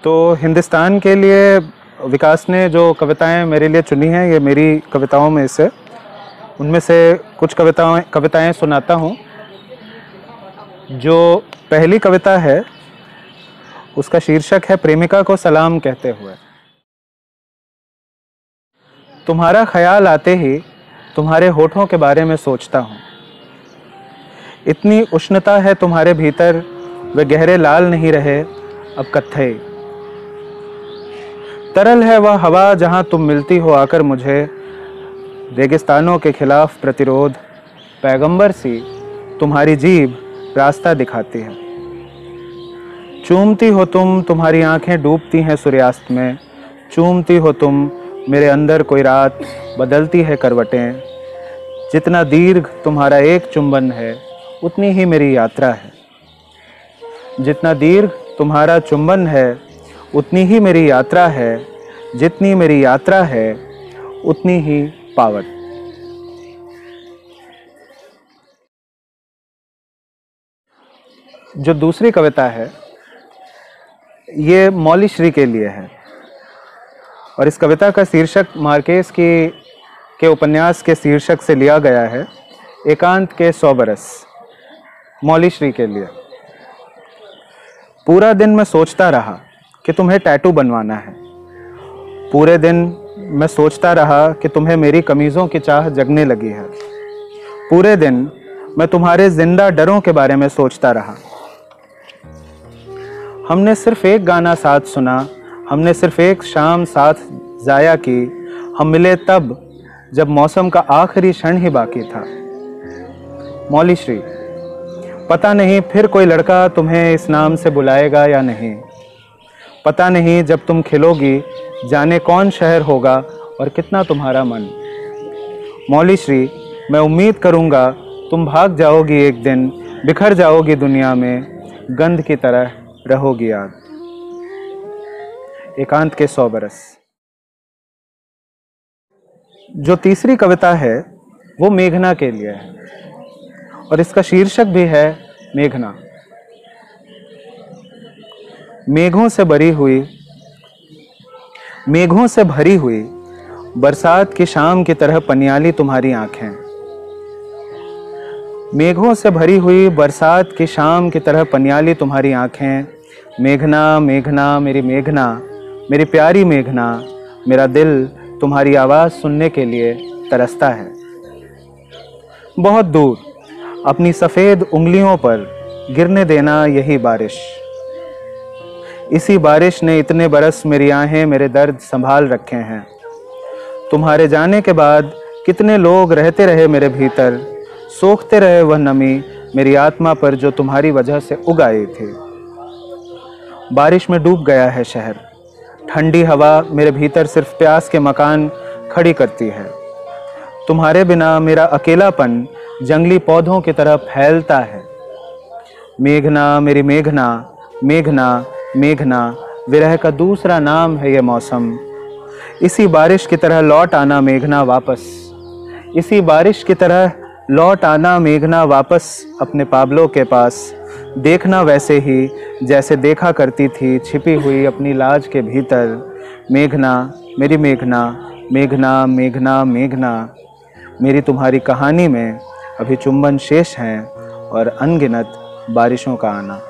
तो हिंदुस्तान के लिए विकास ने जो कविताएं मेरे लिए चुनी हैं, ये मेरी कविताओं में से उनमें से कुछ कविताएं सुनाता हूँ। जो पहली कविता है उसका शीर्षक है प्रेमिका को सलाम कहते हुए। तुम्हारा ख्याल आते ही तुम्हारे होठों के बारे में सोचता हूँ। इतनी उष्णता है तुम्हारे भीतर, वे गहरे लाल नहीं रहे अब कत्थई। तरल है वह हवा जहाँ तुम मिलती हो आकर मुझे, रेगिस्तानों के खिलाफ प्रतिरोध। पैगंबर सी तुम्हारी जीभ रास्ता दिखाती है। चूमती हो तुम, तुम्हारी आंखें डूबती हैं सूर्यास्त में। चूमती हो तुम, मेरे अंदर कोई रात बदलती है करवटें। जितना दीर्घ तुम्हारा एक चुंबन है उतनी ही मेरी यात्रा है। जितना दीर्घ तुम्हारा चुंबन है उतनी ही मेरी यात्रा है। जितनी मेरी यात्रा है उतनी ही पावट। जो दूसरी कविता है ये मौली श्री के लिए है और इस कविता का शीर्षक मार्केस के उपन्यास के शीर्षक से लिया गया है, एकांत के 100 बरस। मौली श्री के लिए। पूरा दिन मैं सोचता रहा कि तुम्हें टैटू बनवाना है। पूरे दिन मैं सोचता रहा कि तुम्हें मेरी कमीज़ों की चाह जगने लगी है। पूरे दिन मैं तुम्हारे जिंदा डरों के बारे में सोचता रहा। हमने सिर्फ एक गाना साथ सुना, हमने सिर्फ एक शाम साथ जाया की। हम मिले तब जब मौसम का आखिरी क्षण ही बाकी था। मौली श्री। पता नहीं फिर कोई लड़का तुम्हें इस नाम से बुलाएगा या नहीं। पता नहीं जब तुम खिलोगी जाने कौन शहर होगा और कितना तुम्हारा मन। मौली श्री, मैं उम्मीद करूँगा तुम भाग जाओगी एक दिन, बिखर जाओगी दुनिया में, गंध की तरह रहोगी याद। एकांत के 100 बरस। जो तीसरी कविता है वो मेघना के लिए है और इसका शीर्षक भी है मेघना। मेघों से भरी हुई बरसात की शाम की तरह पनियाली तुम्हारी आंखें। मेघों से भरी हुई बरसात की शाम की तरह पनियाली तुम्हारी आंखें। मेघना मेघना मेरी मेघना, मेरी प्यारी मेघना, मेरा दिल तुम्हारी आवाज़ सुनने के लिए तरसता है। बहुत दूर अपनी सफ़ेद उंगलियों पर गिरने देना यही बारिश। इसी बारिश ने इतने बरस मेरी आहें, मेरे दर्द संभाल रखे हैं। तुम्हारे जाने के बाद कितने लोग रहते रहे मेरे भीतर, सोखते रहे वह नमी मेरी आत्मा पर जो तुम्हारी वजह से उग आई थी। बारिश में डूब गया है शहर। ठंडी हवा मेरे भीतर सिर्फ प्यास के मकान खड़ी करती है। तुम्हारे बिना मेरा अकेलापन जंगली पौधों की तरह फैलता है। मेघना मेरी मेघना, मेघना मेघना, विरह का दूसरा नाम है ये मौसम। इसी बारिश की तरह लौट आना मेघना वापस। इसी बारिश की तरह लौट आना मेघना वापस अपने पाबलों के पास। देखना वैसे ही जैसे देखा करती थी छिपी हुई अपनी लाज के भीतर। मेघना मेरी मेघना, मेघना मेघना मेघना, मेरी तुम्हारी कहानी में अभी चुंबन शेष हैं और अनगिनत बारिशों का आना।